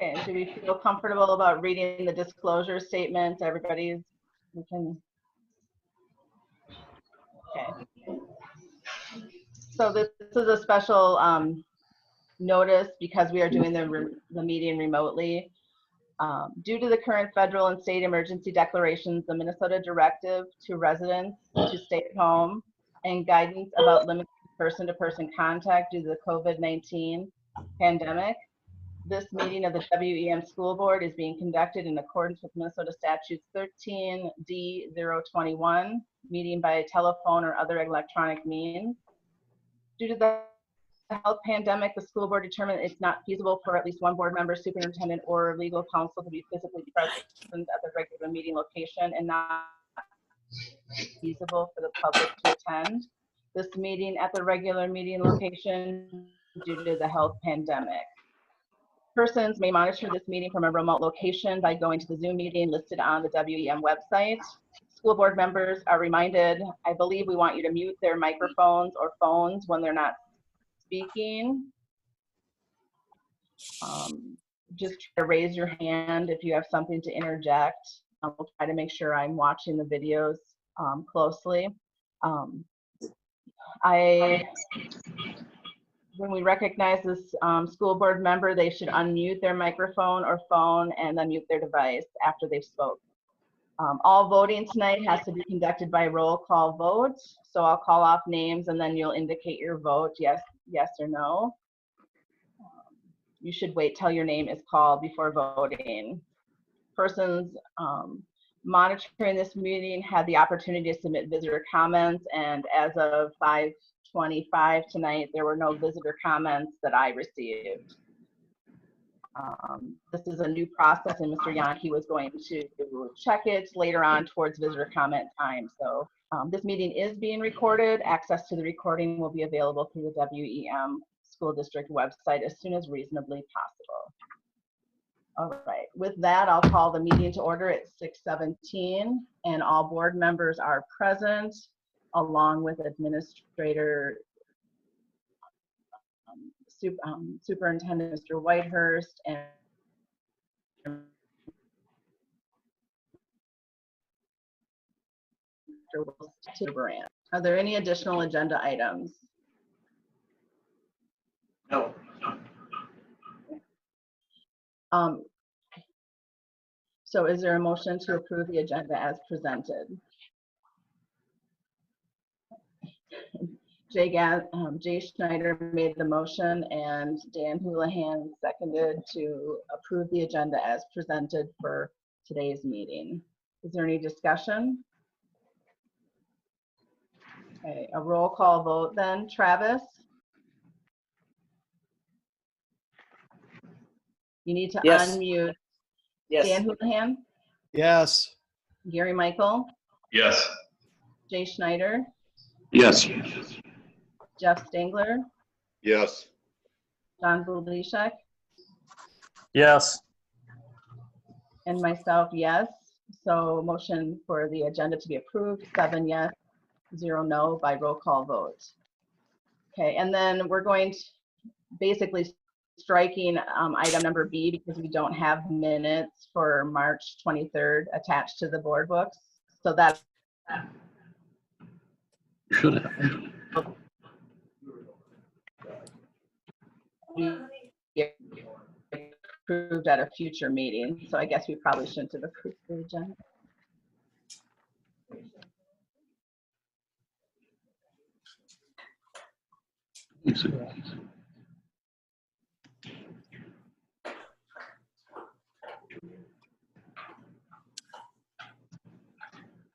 Okay, do we feel comfortable about reading the disclosure statement? Everybody's, we can. Okay. So this is a special notice because we are doing the meeting remotely. Due to the current federal and state emergency declarations, the Minnesota directive to residents to stay at home and guidance about limiting person-to-person contact due to the COVID-19 pandemic, this meeting of the WEM School Board is being conducted in accordance with Minnesota Statutes 13D-021, meeting by telephone or other electronic means. Due to the health pandemic, the school board determined it's not feasible for at least one board member, superintendent, or legal counsel to be physically present at the regular meeting location and not feasible for the public to attend this meeting at the regular meeting location due to the health pandemic. Persons may monitor this meeting from a remote location by going to the Zoom meeting listed on the WEM website. School board members are reminded, I believe we want you to mute their microphones or phones when they're not speaking. Just try to raise your hand if you have something to interject. We'll try to make sure I'm watching the videos closely. When we recognize this school board member, they should unmute their microphone or phone and then mute their device after they've spoke. All voting tonight has to be conducted by roll call vote. So I'll call off names and then you'll indicate your vote, yes or no. You should wait till your name is called before voting. Persons monitoring this meeting had the opportunity to submit visitor comments, and as of 5:25 tonight, there were no visitor comments that I received. This is a new process, and Mr. Yankee was going to check it later on towards visitor comment time. So this meeting is being recorded. Access to the recording will be available through the WEM School District website as soon as reasonably possible. All right, with that, I'll call the meeting to order at 6:17, and all board members are present, along with Administrator Superintendent Mr. Whitehurst and Mr. Brand. Are there any additional agenda items? No. So is there a motion to approve the agenda as presented? Jay Schneider made the motion and Dan Houlihan seconded to approve the agenda as presented for today's meeting. Is there any discussion? Okay, a roll call vote then. Travis? You need to unmute. Yes. Dan Houlihan? Yes. Gary Michael? Yes. Jay Schneider? Yes. Jeff Stengler? Yes. John Bulishek? Yes. And myself, yes. So motion for the agenda to be approved, 7 yes, 0 no by roll call vote. Okay, and then we're going to basically striking item number B because we don't have minutes for March 23rd attached to the board books. So that Should have. be approved at a future meeting. So I guess we probably shouldn't have approved the agenda.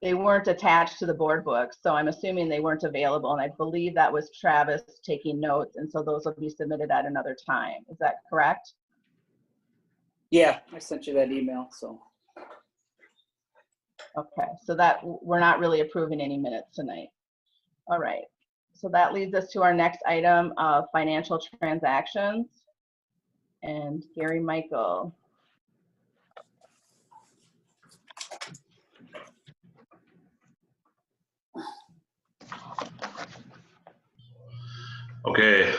They weren't attached to the board books, so I'm assuming they weren't available, and I believe that was Travis taking notes, and so those will be submitted at another time. Is that correct? Yeah, I sent you that email, so. Okay, so that we're not really approving any minutes tonight. All right, so that leads us to our next item of financial transactions. And Gary Michael. Okay.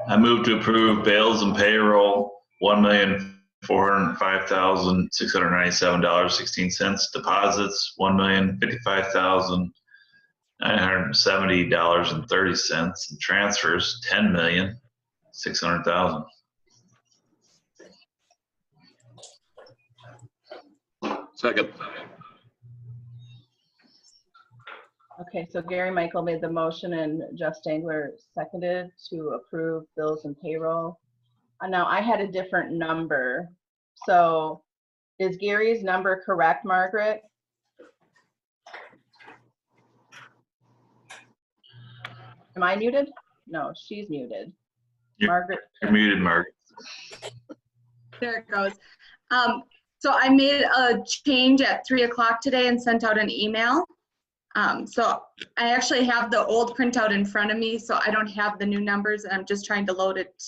I move to approve bills and payroll, $1,500,000 $1,405,697.16. Deposits, $1,055,970.30. And transfers, $10,600,000. Second. Okay, so Gary Michael made the motion and Jeff Stangler seconded to approve bills and payroll. Now I had a different number. So is Gary's number correct, Margaret? Am I muted? No, she's muted. Margaret. You're muted, Margaret. There it goes. So I made a change at 3 o'clock today and sent out an email. So I actually have the old printout in front of me, so I don't have the new numbers, and I'm just trying to load it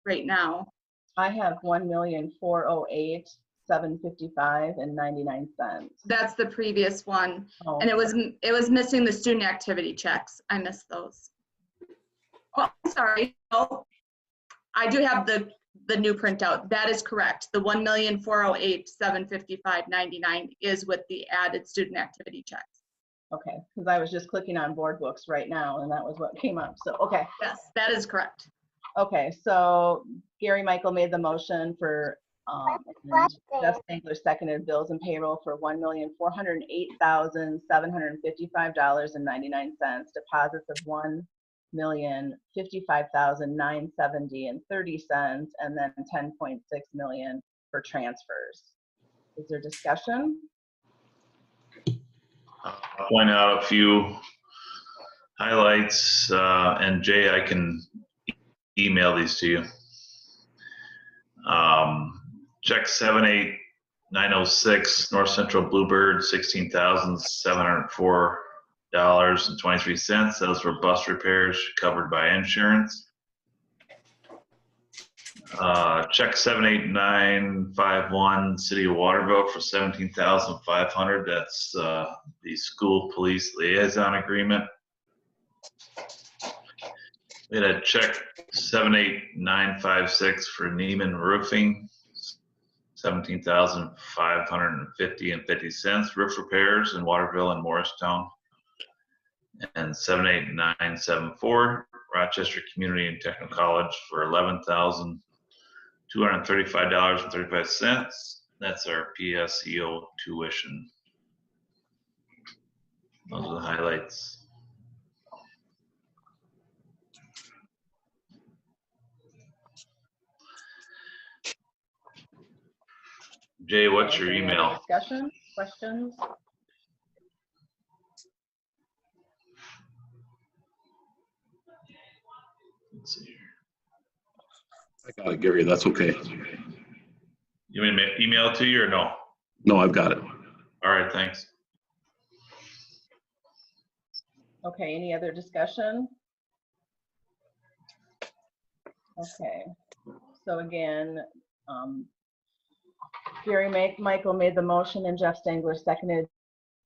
right now. I have 1,408,755.99. That's the previous one, Oh, and it was missing the student activity checks. I missed those. Oh, I'm sorry. Oh, I do have the new printout. That is correct. The 1,408,755.99 is with the added student activity checks. okay, because I was just clicking on board books right now and that was what came up. So, okay. Yes, that is correct. Okay, so Gary Michael made the motion for, and Jeff Stangler seconded bills and payroll for $1,408,755.99. Deposits of $1,055,970.30, and then 10.6 million for transfers. Is there discussion? I'll point out a few highlights, and Jay, I can email these to you. Check 78906, North Central Bluebird, $16,704.23. Those were bus repairs covered by insurance. Check 78951, City of Waterville for $17,500. That's the school police liaison agreement. We had a check 78956 for Neiman Roofing, $17,550.50. Roof repairs in Waterville and Morristown. And 78974, Rochester Community and Technical College for $11,235.35. That's our PSEO tuition. Those are the highlights. Jay, what's your Any other email? discussion, questions? Let's see here. I got it, Gary. That's okay. You want me to email it to you or no? No, I've got it. All right, thanks. Okay, any other discussion? Okay, so again, Gary Michael made the motion and Jeff Stangler seconded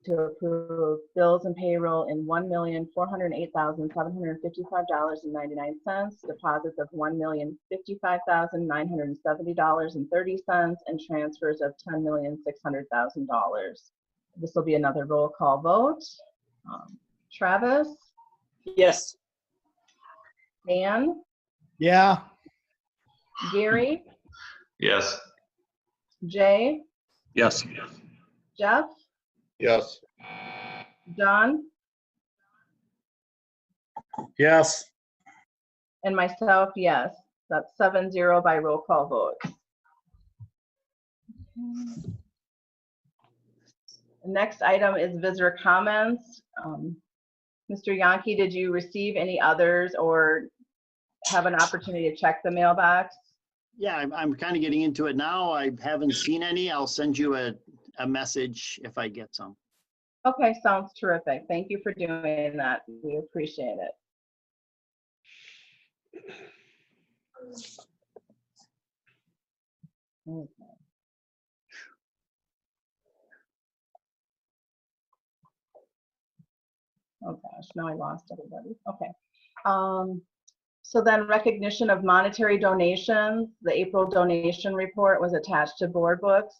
to approve bills and payroll in $1,408,755.99, deposits of $1,055,970.30, and transfers of $10,600,000. This will be another roll call vote. Travis? Yes. Dan? Yeah. Gary? Yes. Jay? Yes. Jeff? Yes. John? Yes. And myself, yes. That's 7-0 by roll call vote. The next item is visitor comments. Mr. Yankee, did you receive any others or have an opportunity to check the mailbox? Yeah, I'm kind of getting into it now. I haven't seen any. I'll send you a message if I get some. Okay, sounds terrific. Thank you for doing that. We appreciate it. Okay. Oh gosh, now I lost everybody. Okay. So then recognition of monetary donations. The April donation report was attached to board books,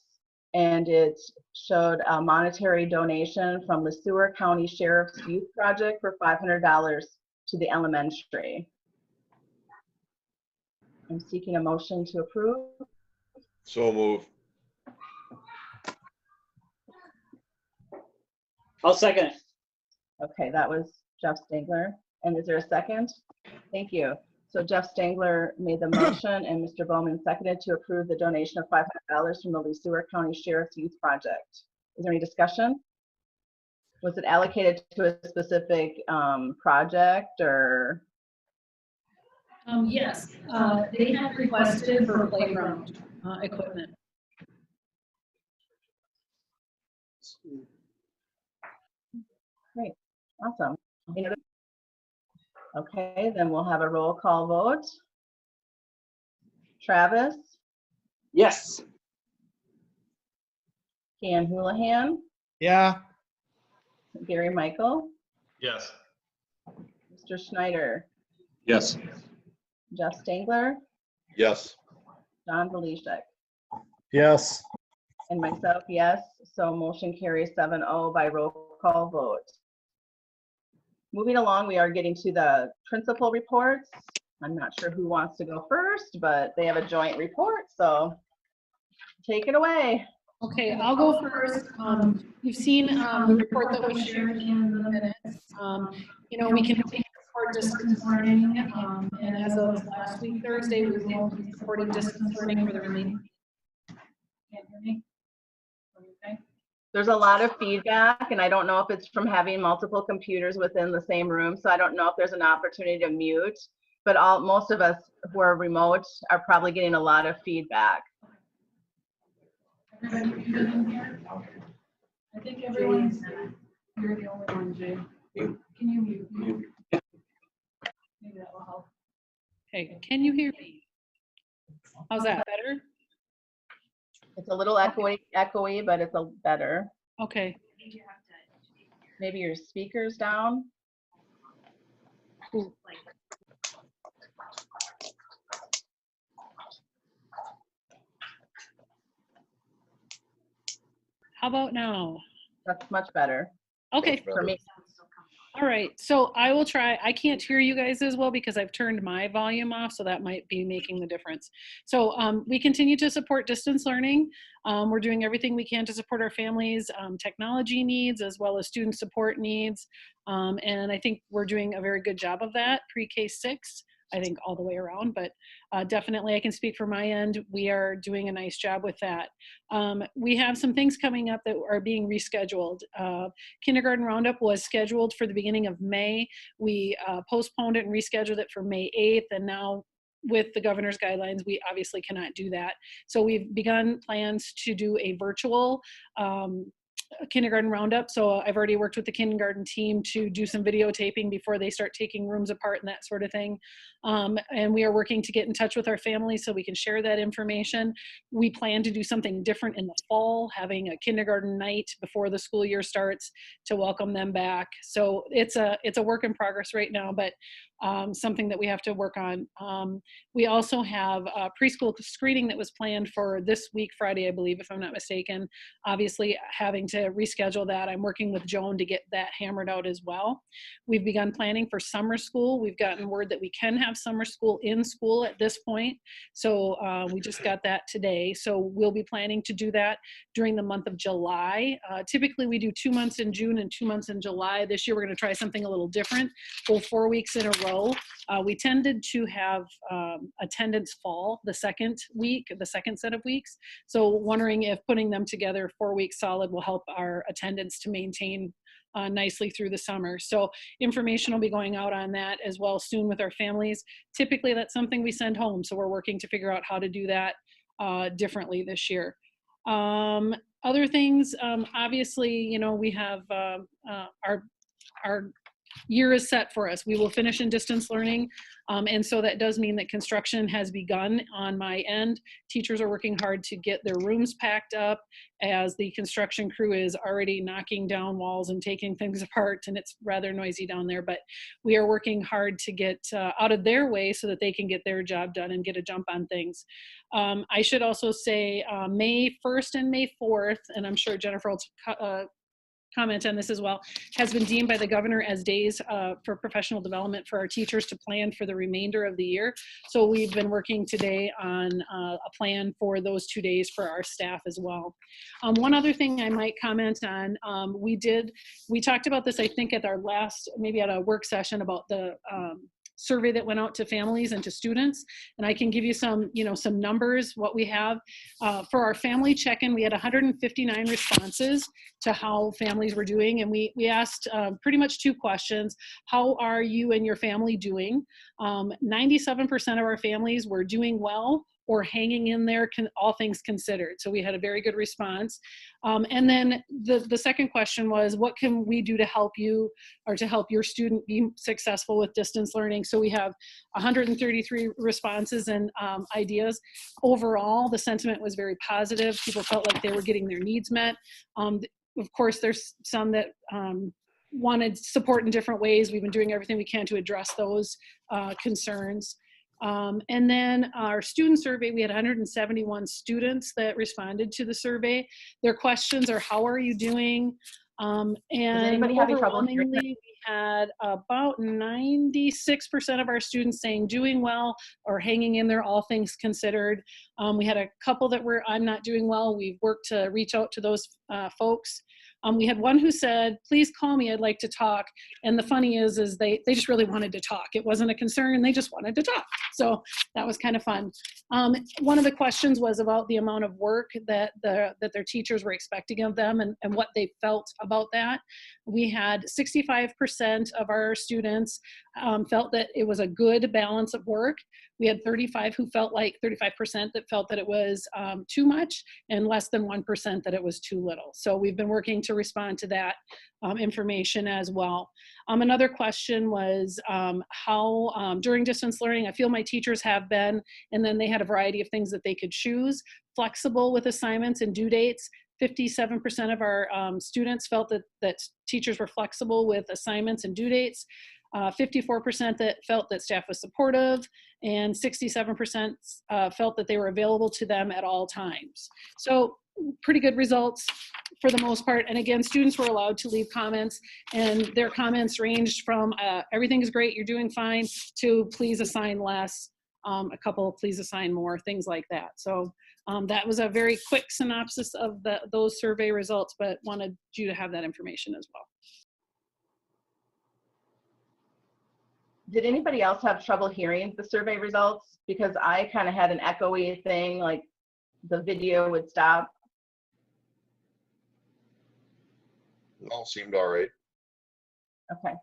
and it showed a monetary donation from the Seward County Sheriff's Youth Project for $500 to the elementary. I'm seeking a motion to approve. So move. I'll second it. Okay, that was Jeff Stengler. And is there a second? Thank you. So Jeff Stengler made the motion and Mr. Bowman seconded to approve the donation of $500 from the Seward County Sheriff's Youth Project. Is there any discussion? Was it allocated to a specific project or? Yes, they have requested for playground equipment. Great, awesome. Okay, then we'll have a roll call vote. Travis, Yes. Ken Houlihan, Yeah. Gary Michael, Yes. Mr. Schneider, Yes. Jeff Stengler, Yes. John Velishek, Yes. and myself, yes. So motion carries 7-0 by roll call vote. Moving along, we are getting to the principal reports. I'm not sure who wants to go first, but they have a joint report, so take it away. Okay, I'll go first. You've seen the report that we shared in the minutes. You know, we can take support distance learning, and as of last week, Thursday, we will be supporting distance learning for the remaining. Can't hear me? Okay. There's a lot of feedback, and I don't know if it's from having multiple computers within the same room, so I don't know if there's an opportunity to mute, but most of us who are remote are probably getting a lot of feedback. Everybody good in here? I think everyone's, you're the only one, Jay. Can you mute me? Maybe that will help. Okay, can you hear me? How's that, better? It's a little echoey, but it's better. Okay. Maybe your speaker's down. Ooh. How about now? That's much better Okay. for me. All right, so I will try. I can't hear you guys as well because I've turned my volume off, so that might be making the difference. So we continue to support distance learning. We're doing everything we can to support our families' technology needs as well as student support needs. And I think we're doing a very good job of that, pre-K 6. I think all the way around, but definitely I can speak for my end. We are doing a nice job with that. We have some things coming up that are being rescheduled. Kindergarten Roundup was scheduled for the beginning of May. We postponed it and rescheduled it for May 8th, and now with the governor's guidelines, we obviously cannot do that. So we've begun plans to do a virtual kindergarten roundup. So I've already worked with the kindergarten team to do some videotaping before they start taking rooms apart and that sort of thing. And we are working to get in touch with our families so we can share that information. We plan to do something different in the fall, having a kindergarten night before the school year starts to welcome them back. So it's a work in progress right now, but something that we have to work on. We also have a preschool screening that was planned for this week, Friday, I believe, if I'm not mistaken. Obviously, having to reschedule that. I'm working with Joan to get that hammered out as well. We've begun planning for summer school. We've gotten word that we can have summer school in school at this point. So we just got that today. So we'll be planning to do that during the month of July. Typically, we do 2 months in June and 2 months in July. This year, we're going to try something a little different. Go 4 weeks in a row. We tended to have attendance fall the second week, the second set of weeks. So wondering if putting them together 4 weeks solid will help our attendance to maintain nicely through the summer. So information will be going out on that as well soon with our families. Typically that's something we send home. So we're working to figure out how to do that differently this year. Other things, obviously, you know, we have our year is set for us. We will finish in distance learning. And so that does mean that construction has begun on my end. Teachers are working hard to get their rooms packed up as the construction crew is already knocking down walls and taking things apart, and it's rather noisy down there, but we are working hard to get out of their way so that they can get their job done and get a jump on things. I should also say May 1st and May 4th, and I'm sure Jennifer will comment on this as well, has been deemed by the governor as days for professional development for our teachers to plan for the remainder of the year. So we've been working today on a plan for those 2 days for our staff as well. One other thing I might comment on, we talked about this, I think, at our last, maybe at a work session about the survey that went out to families and to students. And I can give you some, some numbers, what we have. For our family check-in, we had 159 responses to how families were doing. And we asked pretty much 2 questions. How are you and your family doing? 97% of our families were doing well or hanging in there, all things considered. So we had a very good response. And then the second question was, what can we do to help you or to help your student be successful with distance learning? So we have 133 responses and ideas. Overall, the sentiment was very positive. People felt like they were getting their needs met. Of course, there's some that wanted support in different ways. We've been doing everything we can to address those concerns. And then our student survey, we had 171 students that responded to the survey. Their questions are, how are you doing? And overwhelmingly, we had about 96% of our students saying doing well or hanging in there, all things considered. We had a couple that were, I'm not doing well. We've worked to reach out to those folks. We had one who said, please call me, I'd like to talk. And the funny is they just really wanted to talk. It wasn't a concern, they just wanted to talk. So that was kind of fun. One of the questions was about the amount of work that their teachers were expecting of them and what they felt about that. We had 65% of our students felt that it was a good balance of work. We had 35% that felt that it was too much, and less than 1% that it was too little. So we've been working to respond to that information as well. Another question was how during distance learning, I feel my teachers have been, and then they had a variety of things that they could choose, flexible with assignments and due dates. 57% of our students felt that teachers were flexible with assignments and due dates. 54% that felt that staff was supportive, and 67% felt that they were available to them at all times. So pretty good results for the most part. And again, students were allowed to leave comments, and their comments ranged from everything is great, you're doing fine, to please assign less, a couple please assign more, things like that. So that was a very quick synopsis of those survey results, but wanted you to have that information as well. Did anybody else have trouble hearing the survey results? Because I kind of had an echoey thing, like the video would stop. It all seemed all right. Okay.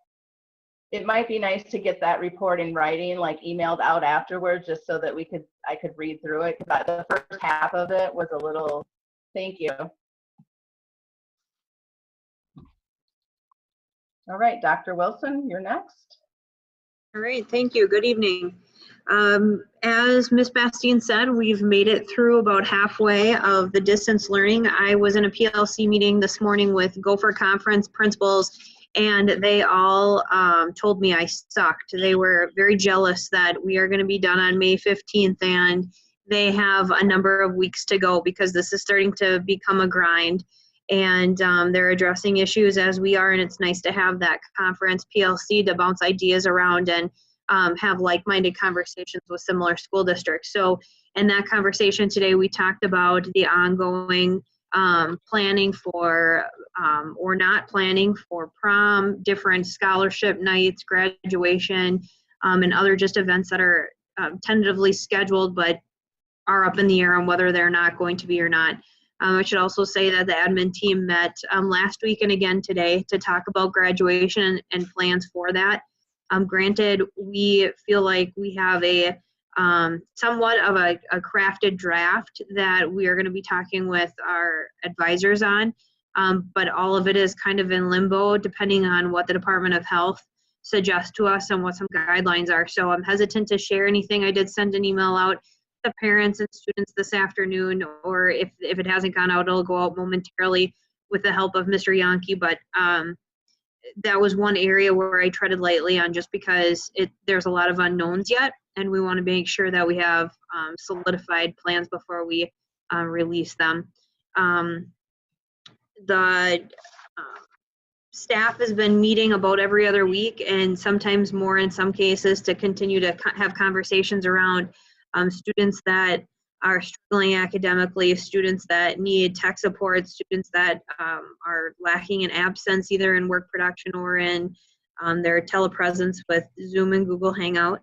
It might be nice to get that report in writing, like emailed out afterwards, just so that I could read through it. Because the first half of it was a little, thank you. All right, Dr. Wilson, you're next. All right, thank you. Good evening. As Ms. Bastien said, we've made it through about halfway of the distance learning. I was in a PLC meeting this morning with Gopher Conference principals, and they all told me I sucked. They were very jealous that we are going to be done on May 15th, and they have a number of weeks to go because this is starting to become a grind. And they're addressing issues as we are, and it's nice to have that conference PLC to bounce ideas around and have like-minded conversations with similar school districts. So in that conversation today, we talked about the ongoing planning for or not planning for prom, different scholarship nights, graduation, and other just events that are tentatively scheduled but are up in the air on whether they're not going to be or not. I should also say that the admin team met last week and again today to talk about graduation and plans for that. Granted, we feel like we have a somewhat of a crafted draft that we are going to be talking with our advisors on, but all of it is kind of in limbo depending on what the Department of Health suggest to us and what some guidelines are. So I'm hesitant to share anything. I did send an email out to parents and students this afternoon, or if it hasn't gone out, it'll go out momentarily with the help of Mr. Yankee. But that was one area where I treaded lightly on, just because there's a lot of unknowns yet, and we want to make sure that we have solidified plans before we release them. The staff has been meeting about every other week, and sometimes more in some cases, to continue to have conversations around students that are struggling academically, students that need tech support, students that are lacking in absence, either in work production or in their telepresence with Zoom and Google Hangout.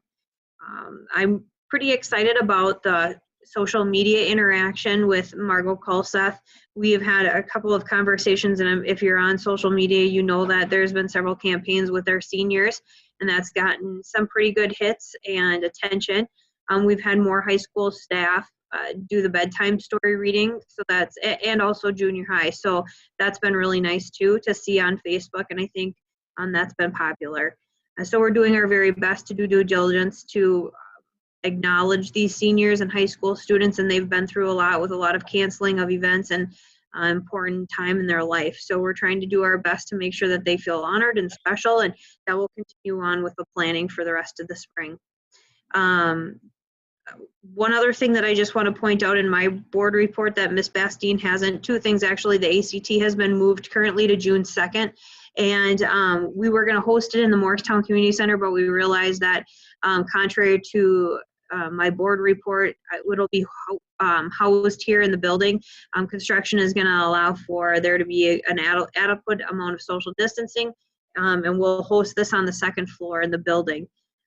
I'm pretty excited about the social media interaction with Margot Kulseth. We have had a couple of conversations, and if you're on social media, you know that there's been several campaigns with our seniors, and that's gotten some pretty good hits and attention. We've had more high school staff do the bedtime story reading, and also junior high. So that's been really nice too, to see on Facebook, and I think that's been popular. So we're doing our very best to do due diligence to acknowledge these seniors and high school students, and they've been through a lot with a lot of canceling of events and important time in their life. So we're trying to do our best to make sure that they feel honored and special, and that will continue on with the planning for the rest of the spring. One other thing that I just want to point out in my board report that Ms. Bastine hasn't, two things actually. The ACT has been moved currently to June 2nd, and we were going to host it in the Morristown Community Center, but we realized that contrary to my board report, it'll be housed here in the building. Construction is going to allow for there to be an adequate amount of social distancing, and we'll host this on the second floor in the building.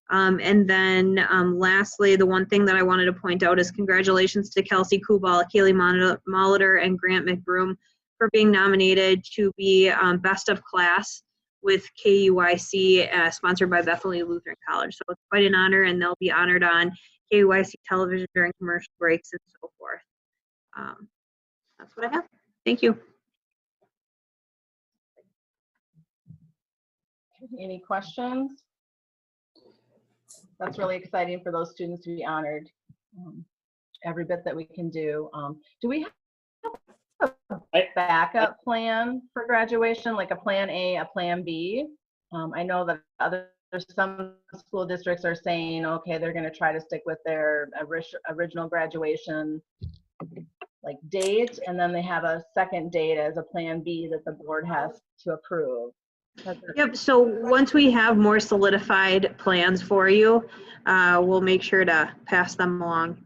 And then lastly, the one thing that I wanted to point out is congratulations to Kelsey Kubal, Kaylee Molitor, and Grant McBroom for being nominated to be Best of Class with KUIC, sponsored by Bethany Lutheran College. So it's quite an honor, and they'll be honored on KUIC television during commercial breaks and so forth. That's what I have. Thank you. Any questions? That's really exciting for those students to be honored. Every bit that we can do. Do we have a backup plan for graduation, like a plan A, a plan B? I know that some school districts are saying, okay, they're going to try to stick with their original graduation like date, and then they have a second date as a plan B that the board has to approve. Yep, so once we have more solidified plans for you, we'll make sure to pass them along.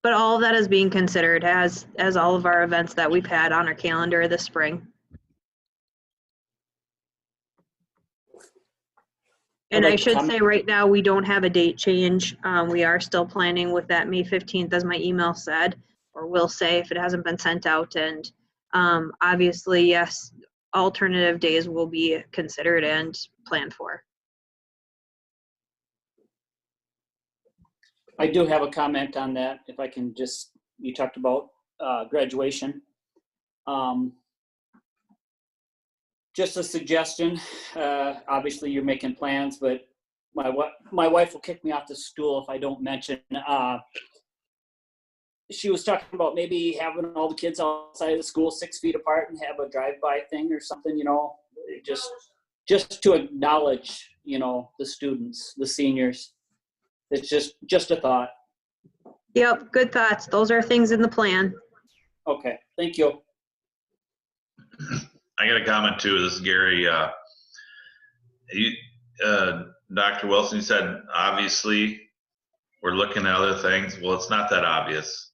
But all of that is being considered as all of our events that we've had on our calendar this spring. And I should say right now, we don't have a date change. We are still planning with that May 15th, as my email said, or will say if it hasn't been sent out. And obviously, yes, alternative days will be considered and planned for. I do have a comment on that, if I can just, you talked about graduation. Just a suggestion, obviously you're making plans, but my wife will kick me off the stool if I don't mention. She was talking about maybe having all the kids outside of the school 6 feet apart and have a drive-by thing or something, you know, just to acknowledge, you know, the students, the seniors. It's just a thought. Yep, good thoughts. Those are things in the plan. Okay, thank you. I got a comment too. This is Gary. Dr. Wilson, you said, obviously, we're looking at other things. Well, it's not that obvious.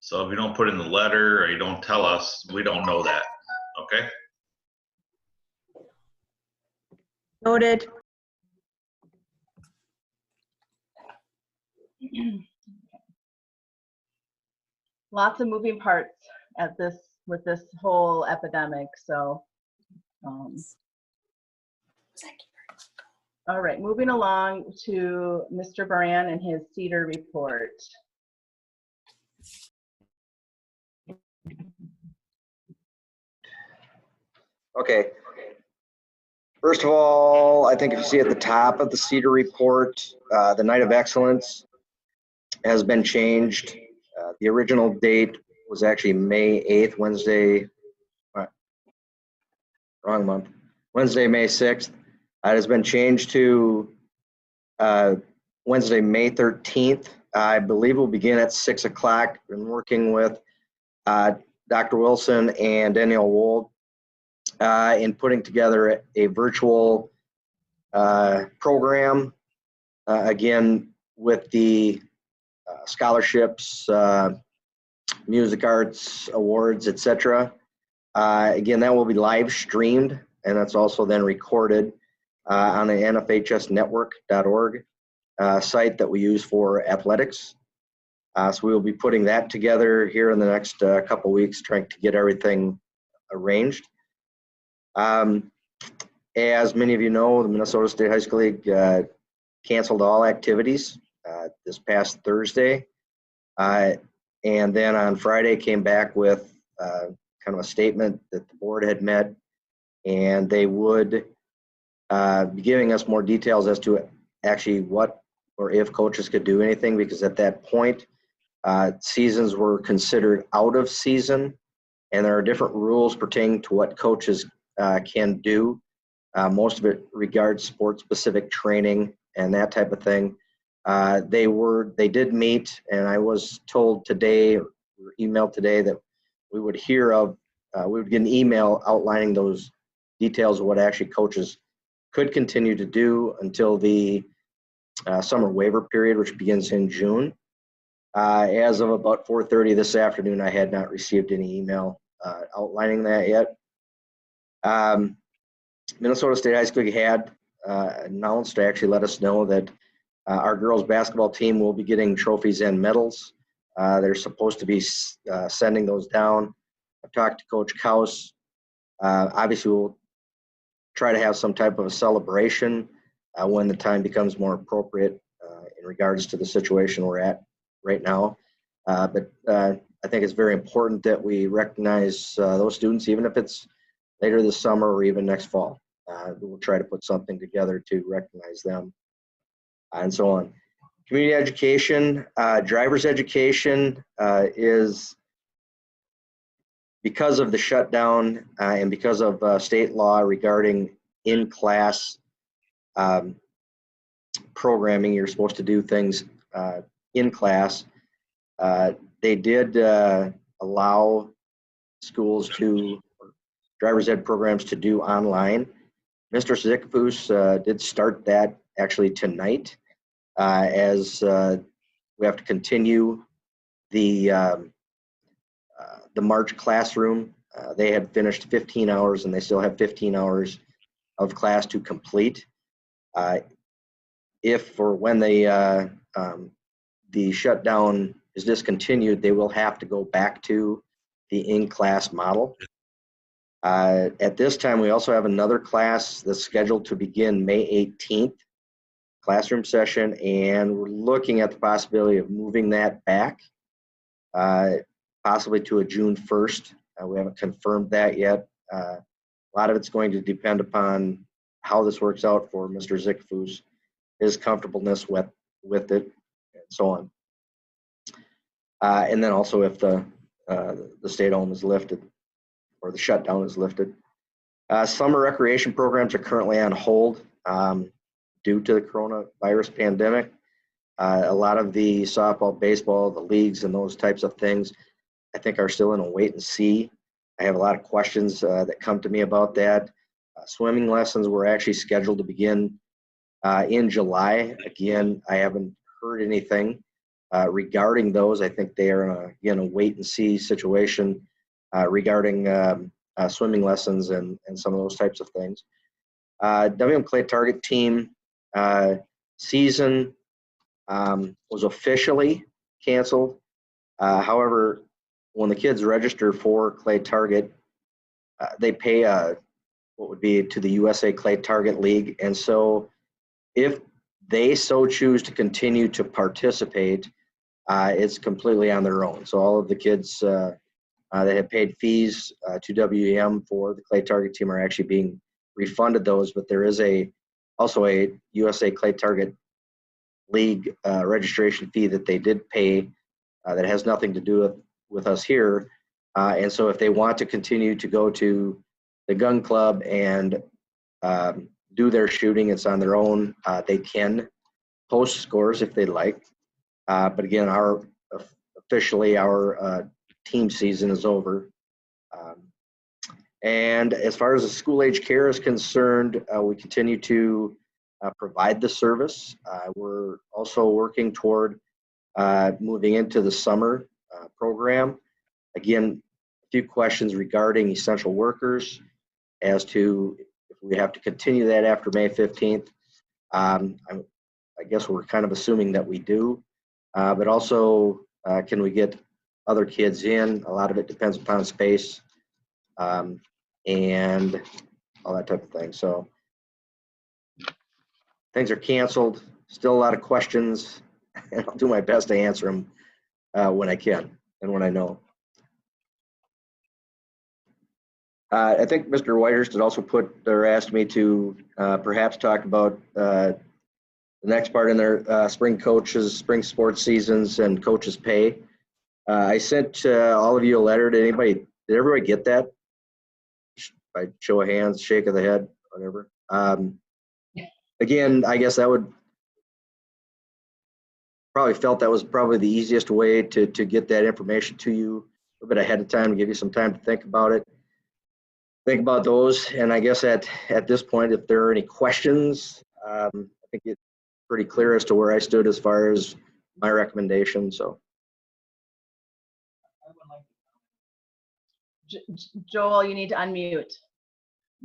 So if you don't put in the letter or you don't tell us, we don't know that. Okay? Noted. Lots of moving parts with this whole epidemic. So, all right, moving along to Mr. Baran and his CEDAR report. Okay. First of all, I think if you see at the top of the CEDAR report, the Night of Excellence has been changed. The original date was actually May 8th, Wednesday, wrong month, Wednesday, May 6th. It has been changed to Wednesday, May 13th. I believe we'll begin at 6 o'clock. Been working with Dr. Wilson and Danielle Wold in putting together a virtual program, again, with the scholarships, music arts awards, etc. Again, that will be live streamed, and that's also then recorded on the nfhsnetwork.org site that we use for athletics. So we will be putting that together here in the next couple weeks, trying to get everything arranged. As many of you know, the Minnesota State High School League canceled all activities this past Thursday. And then on Friday came back with kind of a statement that the board had met, and they would be giving us more details as to actually what or if coaches could do anything, because at that point, seasons were considered out of season, and there are different rules pertaining to what coaches can do. Most of it regards sport-specific training and that type of thing. They did meet, and I was told today, or emailed today, that we would we would get an email outlining those details of what actually coaches could continue to do until the summer waiver period, which begins in June. As of about 4:30 this afternoon, I had not received any email outlining that yet. Minnesota State High School had announced to actually let us know that our girls basketball team will be getting trophies and medals. They're supposed to be sending those down. I've talked to Coach Kaus. Obviously, we'll try to have some type of a celebration when the time becomes more appropriate in regards to the situation we're at right now. But I think it's very important that we recognize those students, even if it's later this summer or even next fall. We'll try to put something together to recognize them and so on. Community education, driver's education is, because of the shutdown and because of state law regarding in-class programming, you're supposed to do things in class. They did allow schools driver's ed programs to do online. Mr. Zickafoos did start that actually tonight, as we have to continue the March classroom. They had finished 15 hours and they still have 15 hours of class to complete. If or when the shutdown is discontinued, they will have to go back to the in-class model. At this time, we also have another class that's scheduled to begin May 18th, classroom session, and we're looking at the possibility of moving that back, possibly to a June 1st. We haven't confirmed that yet. A lot of it's going to depend upon how this works out for Mr. Zickafoos, his comfortableness with it, and so on. And then also if the stay-at-home is lifted, or the shutdown is lifted. Summer recreation programs are currently on hold due to the coronavirus pandemic. A lot of the softball, baseball, the leagues, and those types of things, I think, are still in a wait and see. I have a lot of questions that come to me about that. Swimming lessons were actually scheduled to begin in July. Again, I haven't heard anything regarding those. I think they are in a wait and see situation regarding swimming lessons and some of those types of things. WM Clay Target team season was officially canceled. However, when the kids register for Clay Target, they pay what would be to the USA Clay Target League. And so if they so choose to continue to participate, it's completely on their own. So all of the kids that have paid fees to WEM for the Clay Target team are actually being refunded those, but there is also a USA Clay Target League registration fee that they did pay that has nothing to do with us here. And so if they want to continue to go to the gun club and do their shooting, it's on their own. They can post scores if they'd like. But again, officially our team season is over. And as far as the school age care is concerned, we continue to provide the service. We're also working toward moving into the summer program. Again, a few questions regarding essential workers as to if we have to continue that after May 15th. I guess we're kind of assuming that we do, but also can we get other kids in? A lot of it depends upon space and all that type of thing. So things are canceled, still a lot of questions, and I'll do my best to answer them when I can and when I know. I think Mr. Whitehurst had also asked me to perhaps talk about the next part in their spring sports seasons and coaches' pay. I sent all of you a letter. Did everybody get that? By show of hands, shake of the head, whatever. Again, I guess that would probably felt that was probably the easiest way to get that information to you a bit ahead of time, to give you some time to think about it. Think about those, and I guess at this point, if there are any questions, I think it's pretty clear as to where I stood as far as my recommendation. So, Joel, you need to unmute.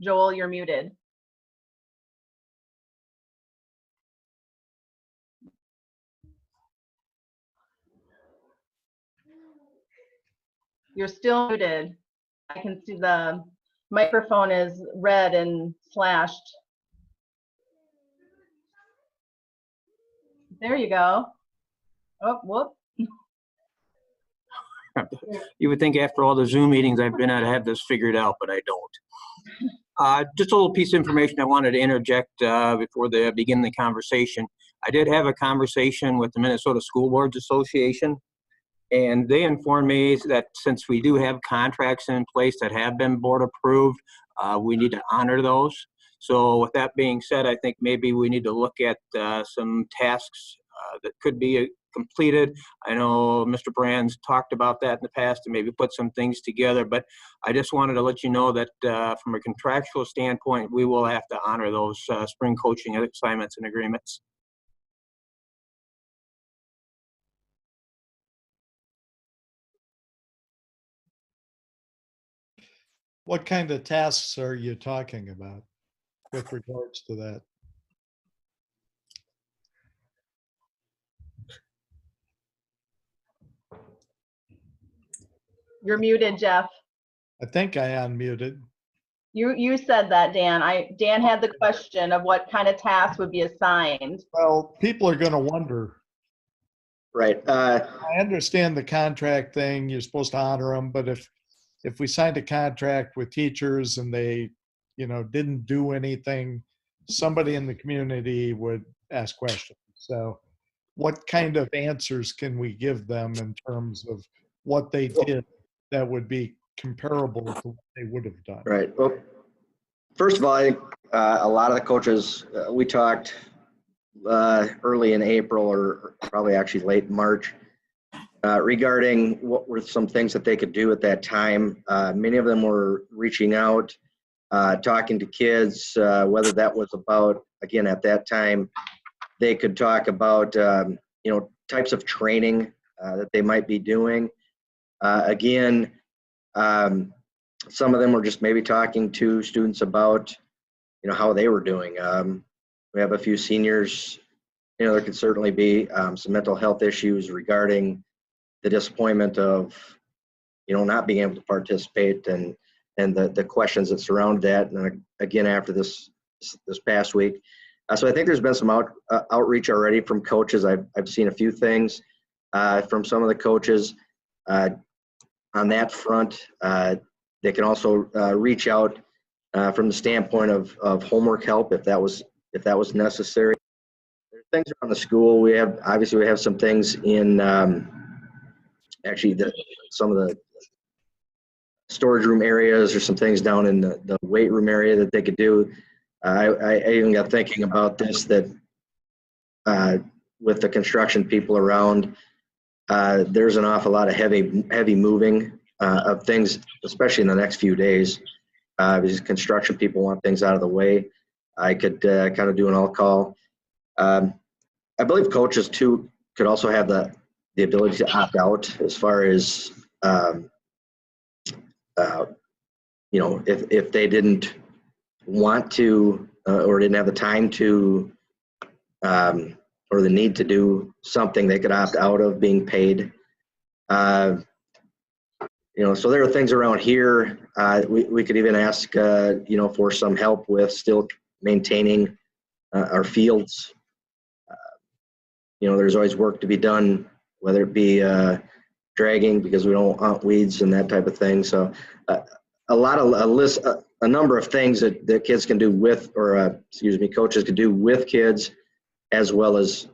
Joel, you're muted. You're still muted. I can see the microphone is red and slashed. There you go. Oh, whoop. You would think after all the Zoom meetings I've been at, I have this figured out, but I don't. Just a little piece of information I wanted to interject before they begin the conversation. I did have a conversation with the Minnesota School Boards Association, and they informed me that since we do have contracts in place that have been board approved, we need to honor those. So with that being said, I think maybe we need to look at some tasks that could be completed. I know Mr. Brand's talked about that in the past and maybe put some things together, but I just wanted to let you know that from a contractual standpoint, we will have to honor those spring coaching assignments and agreements. What kind of tasks are you talking about with regards to that? You're muted, Jeff. I think I unmuted. You said that, Dan. Dan had the question of what kind of tasks would be assigned. Well, people are going to wonder. right. I understand the contract thing. You're supposed to honor them, but if we signed a contract with teachers and they, didn't do anything, somebody in the community would ask questions. So, what kind of answers can we give them in terms of what they did that would be comparable to what they would have done? Right. Well, first of all, I think a lot of the coaches, we talked early in April or probably actually late March regarding what were some things that they could do at that time. Many of them were reaching out, talking to kids, whether that was about, again, at that time, they could talk about, types of training that they might be doing. Again, some of them were just maybe talking to students about, how they were doing. We have a few seniors, there could certainly be some mental health issues regarding the disappointment of, not being able to participate and the questions that surround that. And again, after this past week. So I think there's been some outreach already from coaches. I've seen a few things from some of the coaches on that front. They can also reach out from the standpoint of homework help, if that was necessary. There are things around the school. We have some things in actually some of the storage room areas, or some things down in the weight room area that they could do. I even got thinking about this, that with the construction people around, there's an awful lot of heavy moving of things, especially in the next few days. Because construction people want things out of the way. I could kind of do an all-call. I believe coaches too could also have the ability to opt out, as far as if they didn't want to or didn't have the time to or the need to do something, they could opt out of being paid. So there are things around here. We could even ask, for some help with still maintaining our fields. There's always work to be done, whether it be dragging, because we don't want weeds and that type of thing. So a number of things that kids can do with, or coaches can do with kids, as well as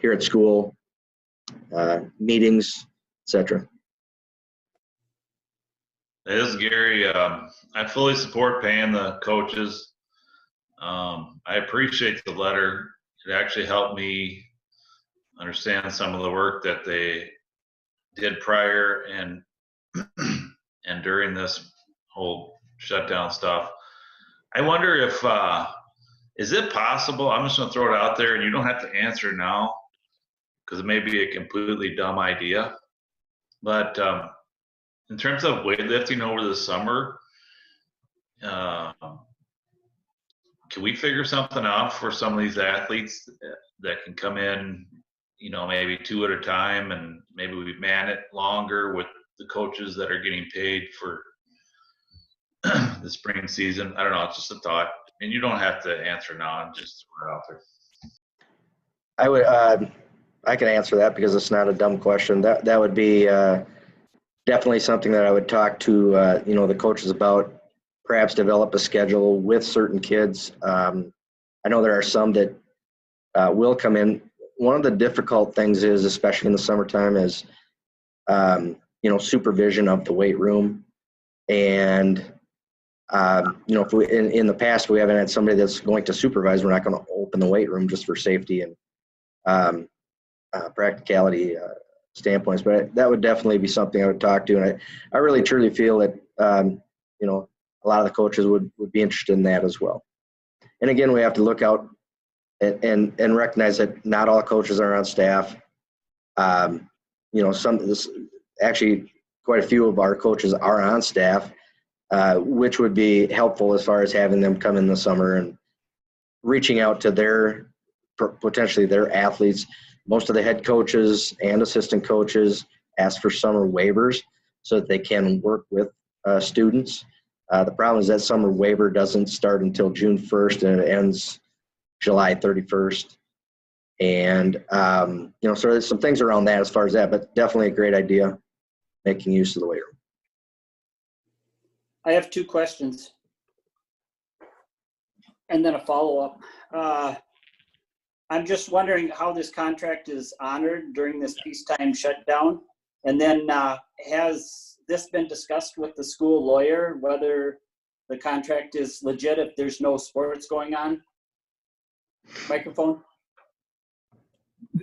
here at school, meetings, etc. This is Gary. I fully support paying the coaches. I appreciate the letter. It actually helped me understand some of the work that they did prior and during this whole shutdown stuff. I wonder if, is it possible, I'm just going to throw it out there, and you don't have to answer now, because it may be a completely dumb idea, but in terms of weightlifting over the summer, can we figure something out for some of these athletes that can come in, maybe 2 at a time, and maybe we man it longer with the coaches that are getting paid for the spring season? I don't know. It's just a thought, and you don't have to answer now. I'm just throwing it out there. I would. I can answer that, because it's not a dumb question. That would be definitely something that I would talk to the coaches about. Perhaps develop a schedule with certain kids. I know there are some that will come in. One of the difficult things is, especially in the summertime, is supervision of the weight room. And if we in the past we haven't had somebody that's going to supervise, we're not going to open the weight room just for safety and practicality standpoints. But that would definitely be something I would talk to. And I really truly feel that a lot of the coaches would be interested in that as well. And again, we have to look out and recognize that not all coaches are on staff. Actually quite a few of our coaches are on staff, which would be helpful as far as having them come in the summer and reaching out to potentially their athletes. Most of the head coaches and assistant coaches ask for summer waivers so that they can work with students. The problem is that summer waiver doesn't start until June 1st, and it ends July 31st. And, so there's some things around that as far as that, but definitely a great idea, making use of the weight room. I have 2 questions and then a follow-up. I'm just wondering how this contract is honored during this peacetime shutdown. And then has this been discussed with the school lawyer, whether the contract is legit if there's no sports going on? Microphone.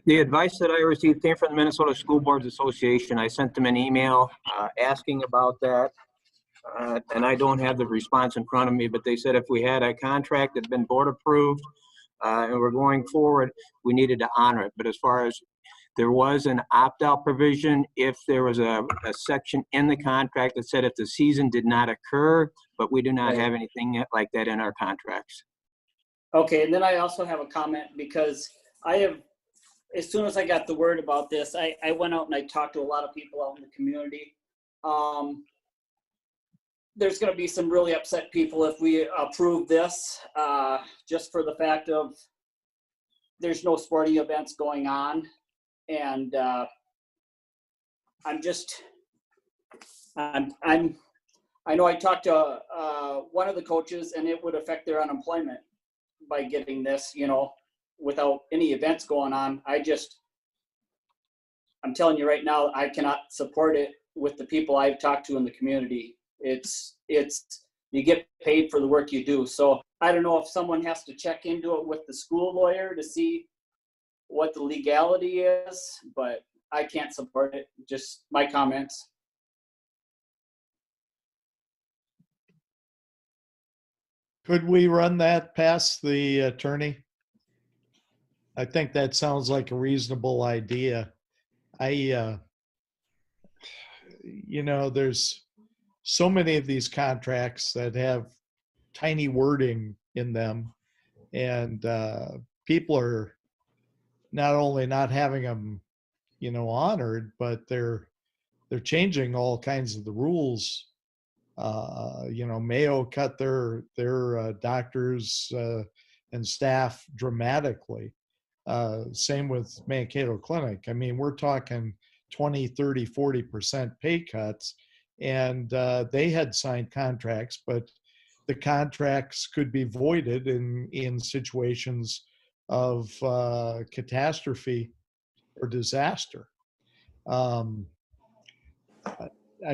The advice that I received came from the Minnesota School Boards Association. I sent them an email asking about that. And I don't have the response in front of me, but they said if we had a contract that had been board approved and we're going forward, we needed to honor it. But as far as there was an opt-out provision, if there was a section in the contract that said if the season did not occur, but we do not have anything like that in our contracts. Okay, and then I also have a comment, because as soon as I got the word about this, I went out and I talked to a lot of people out in the community. There's going to be some really upset people if we approve this, just for the fact of there's no sporting events going on. And I'm I know I talked to one of the coaches, and it would affect their unemployment by getting this, you know, without any events going on. I'm telling you right now, I cannot support it with the people I've talked to in the community. It's you get paid for the work you do. So I don't know if someone has to check into it with the school lawyer to see what the legality is, but I can't support it. Just my comments. Could we run that past the attorney? I think that sounds like a reasonable idea. You know, there's so many of these contracts that have tiny wording in them, and people are not only not having them, you know, honored, but they're changing all kinds of the rules. You know, Mayo cut their doctors and staff dramatically. Same with Mankato Clinic. I mean, we're talking 20, 30, 40% pay cuts, and they had signed contracts, but the contracts could be voided in situations of catastrophe or disaster. I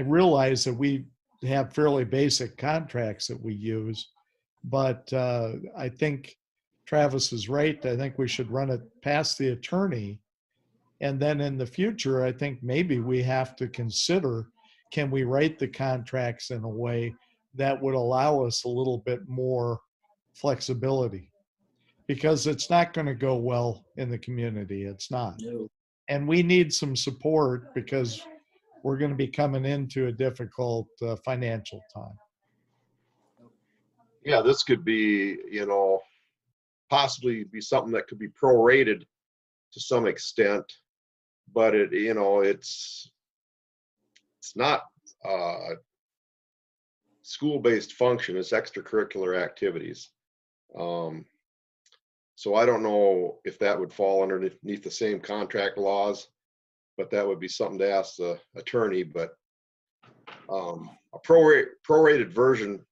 realize that we have fairly basic contracts that we use, but I think Travis is right. I think we should run it past the attorney. And then in the future, I think maybe we have to consider, can we write the contracts in a way that would allow us a little bit more flexibility? Because it's not going to go well in the community. It's not. No. And we need some support because we're going to be coming into a difficult financial time. Yeah, this could be, you know, possibly be something that could be prorated to some extent, but it, you know, it's not school-based function, it's extracurricular activities. So I don't know if that would fall underneath the same contract laws, but that would be something to ask the attorney. But a prorated version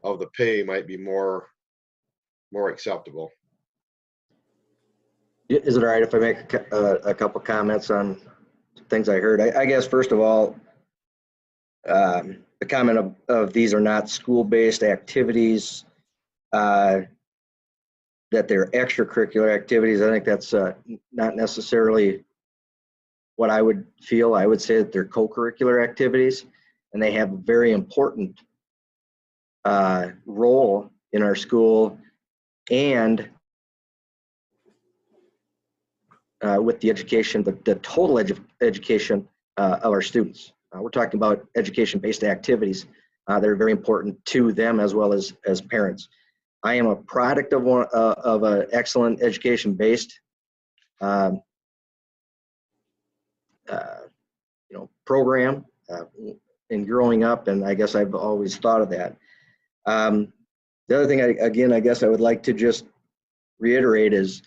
of the pay might be more acceptable. Is it all right if I make a couple comments on things I heard? I guess, first of all, the comment of these are not school-based activities, that they're extracurricular activities. I think that's not necessarily what I would feel. I would say that they're co-curricular activities, and they have a very important role in our school and with the education, the total education of our students. We're talking about education-based activities that are very important to them as well as parents. I am a product of an excellent education-based program in growing up, and I guess I've always thought of that. The other thing, I guess I would like to just reiterate is,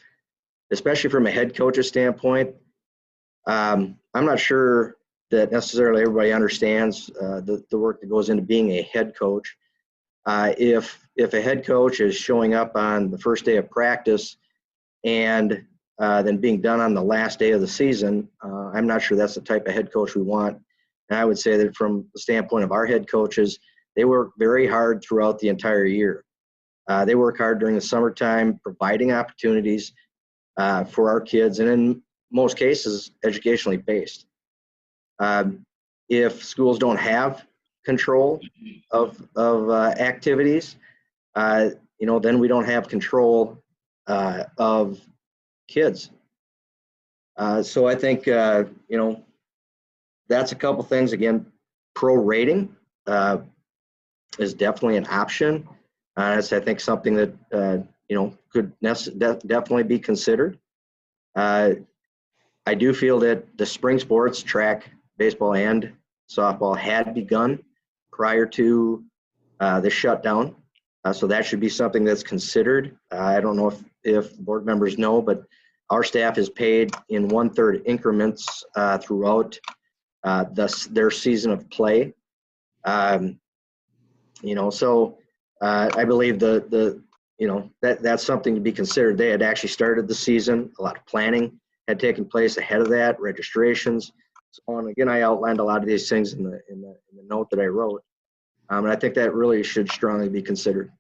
especially from a head coach's standpoint, I'm not sure that necessarily everybody understands the work that goes into being a head coach. If a head coach is showing up on the first day of practice and then being done on the last day of the season, I'm not sure that's the type of head coach we want. And I would say that from the standpoint of our head coaches, they work very hard throughout the entire year. They work hard during the summertime, providing opportunities for our kids, and in most cases, educationally based. If schools don't have control of activities, then we don't have control of kids. So I think, that's a couple things. Again, prorating is definitely an option. It's, I think, something that, could definitely be considered. I do feel that the spring sports, track, baseball, and softball had begun prior to the shutdown. So that should be something that's considered. I don't know if board members know, but our staff is paid in 1/3 increments throughout their season of play. So I believe that's something to be considered. They had actually started the season. A lot of planning had taken place ahead of that, registrations. So, and again, I outlined a lot of these things in the note that I wrote. And I think that really should strongly be considered.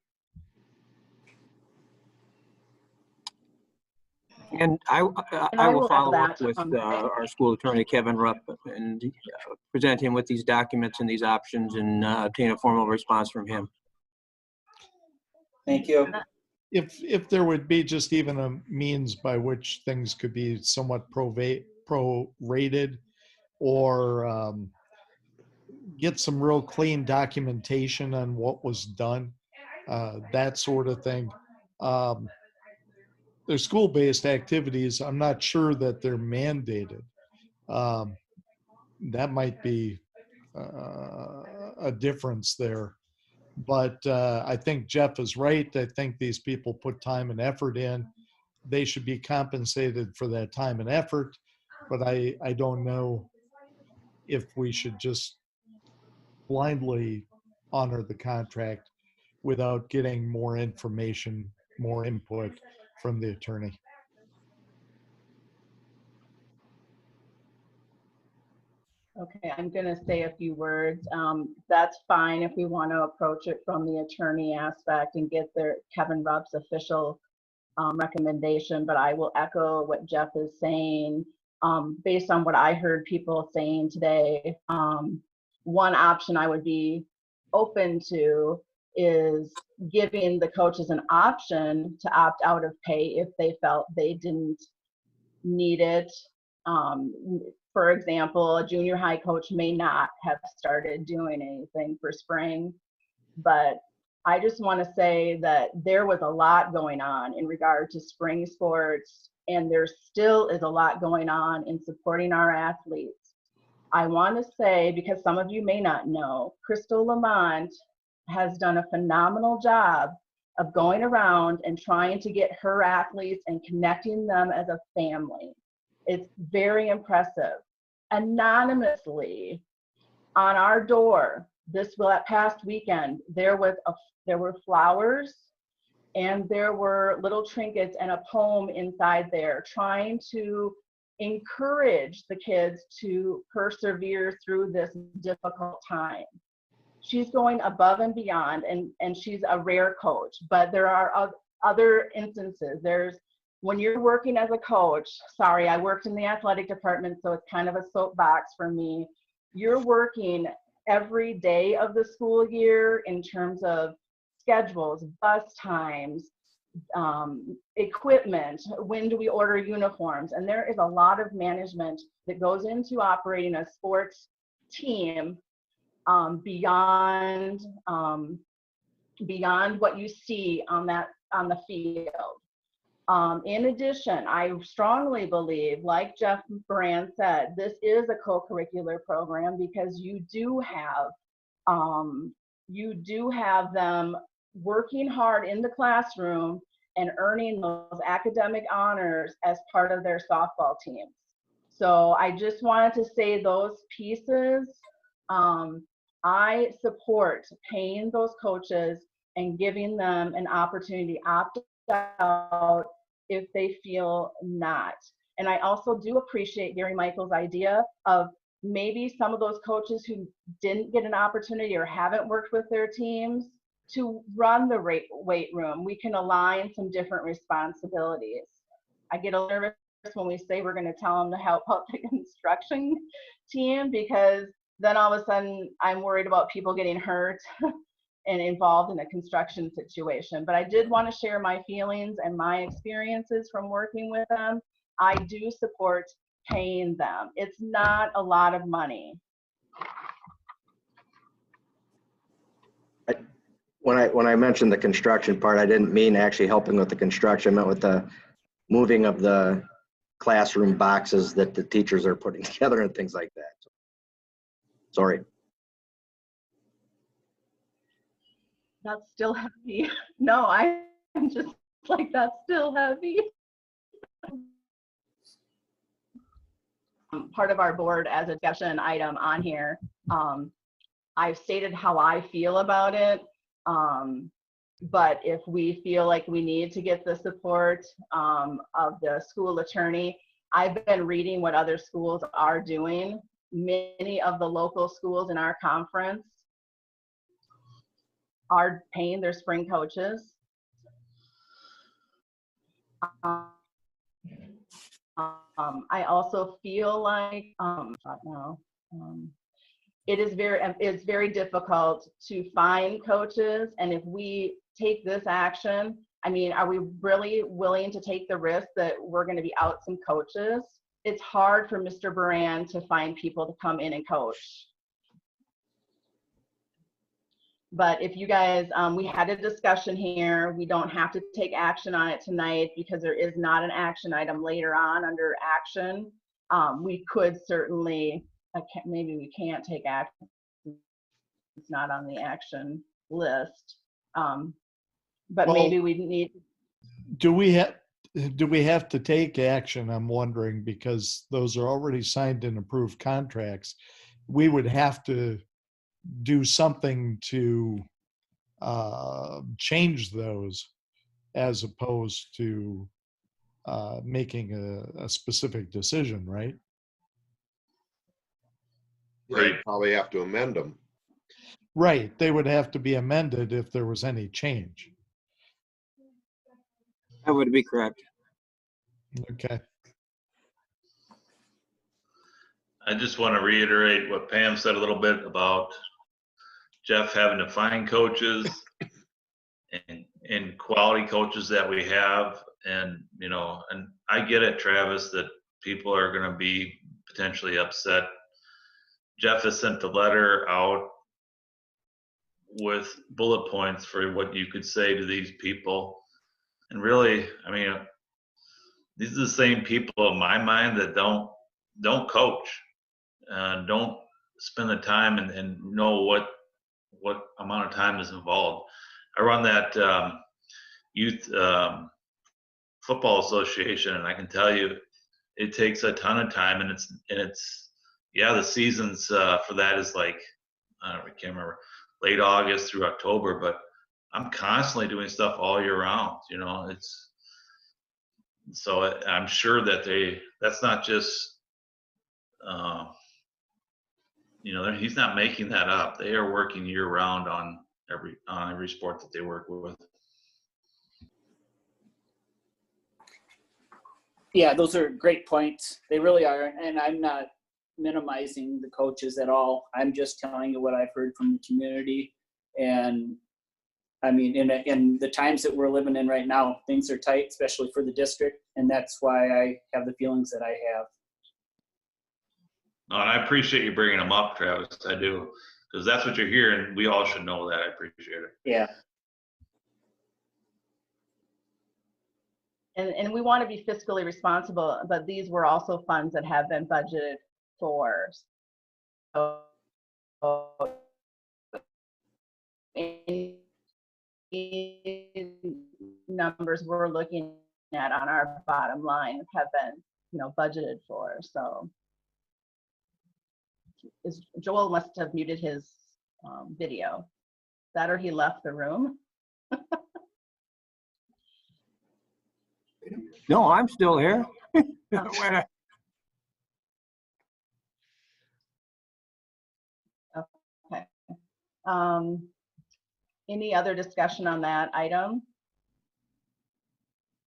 And I will follow up with our school attorney, Kevin Rupp, and present him with these documents and these options and obtain a formal response from him. Thank you. If there would be just even a means by which things could be somewhat prorated, or get some real clean documentation on what was done, that sort of thing. They're school-based activities. I'm not sure that they're mandated. That might be a difference there. But I think Jeff is right. I think these people put time and effort in. They should be compensated for that time and effort. But I don't know if we should just blindly honor the contract without getting more information, more input from the attorney. Okay, I'm going to say a few words. That's fine if we want to approach it from the attorney aspect and get Kevin Rupp's official recommendation, but I will echo what Jeff is saying. Based on what I heard people saying today, one option I would be open to is giving the coaches an option to opt out of pay if they felt they didn't need it. For example, a junior high coach may not have started doing anything for spring, but I just want to say that there was a lot going on in regard to spring sports, and there still is a lot going on in supporting our athletes. I want to say, because some of you may not know, Crystal Lamont has done a phenomenal job of going around and trying to get her athletes and connecting them as a family. It's very impressive. Anonymously on our door this past weekend, there were flowers and there were little trinkets and a poem inside there, trying to encourage the kids to persevere through this difficult time. She's going above and beyond, and she's a rare coach, but there are other instances. When you're working as a coach, sorry, I worked in the athletic department, so it's kind of a soapbox for me. You're working every day of the school year in terms of schedules, bus times, equipment, when do we order uniforms? And there is a lot of management that goes into operating a sports team beyond what you see on the field. In addition, I strongly believe, like Jeff Brand said, this is a co-curricular program because you do have them working hard in the classroom and earning those academic honors as part of their softball teams. So I just wanted to say those pieces. I support paying those coaches and giving them an opportunity to opt out if they feel not. And I also do appreciate Gary Michael's idea of maybe some of those coaches who didn't get an opportunity or haven't worked with their teams to run the weight room. We can align some different responsibilities. I get a little nervous when we say we're going to tell them to help out the construction team, because then all of a sudden I'm worried about people getting hurt and involved in a construction situation. But I did want to share my feelings and my experiences from working with them. I do support paying them. It's not a lot of money. When I mentioned the construction part, I didn't mean actually helping with the construction. I meant with the moving of the classroom boxes that the teachers are putting together and things like that. So, sorry. That's still heavy. No, I'm just like, that's still heavy. Part of our board as a discussion item on here. I've stated how I feel about it. But if we feel like we need to get the support of the school attorney, I've been reading what other schools are doing. Many of the local schools in our conference are paying their spring coaches. I also feel like it's very difficult to find coaches, and if we take this action, I mean, are we really willing to take the risk that we're going to be out some coaches? It's hard for Mr. Buran to find people to come in and coach. But if you guys, we had a discussion here, we don't have to take action on it tonight because there is not an action item later on under action. We could certainly, maybe we can't take action. It's not on the action list. But Well, maybe we need. Do we have to take action? I'm wondering, because those are already signed and approved contracts. We would have to do something to change those, as opposed to making a specific decision, right? Yeah, you probably have to amend them. Right. They would have to be amended if there was any change. That would be correct. Okay. I just want to reiterate what Pam said a little bit about Jeff having to find coaches and quality coaches that we have. And, you know, and I get it, Travis, that people are going to be potentially upset. Jeff has sent the letter out with bullet points for what you could say to these people. And really, I mean, these are the same people in my mind that don't coach, don't spend the time and know what amount of time is involved. I run that youth football association, and I can tell you, it takes a ton of time, and it's yeah, the seasons for that is like, I can't remember, late August through October, but I'm constantly doing stuff all year round. You know, so I'm sure that that's not just, you know, he's not making that up. They are working year round on every sport that they work with. Yeah, those are great points. They really are. And I'm not minimizing the coaches at all. I'm just telling you what I've heard from the community. And I mean, in the times that we're living in right now, things are tight, especially for the district. And that's why I have the feelings that I have. No, and I appreciate you bringing them up, Travis. I do, because that's what you're hearing. We all should know that. I appreciate it. Yeah. And we want to be fiscally responsible, but these were also funds that have been budgeted for. So any numbers we're looking at on our bottom line have been, you know, budgeted for. So Joel must have muted his video. That or he left the room. No, I'm still here. Okay. Any other discussion on that item?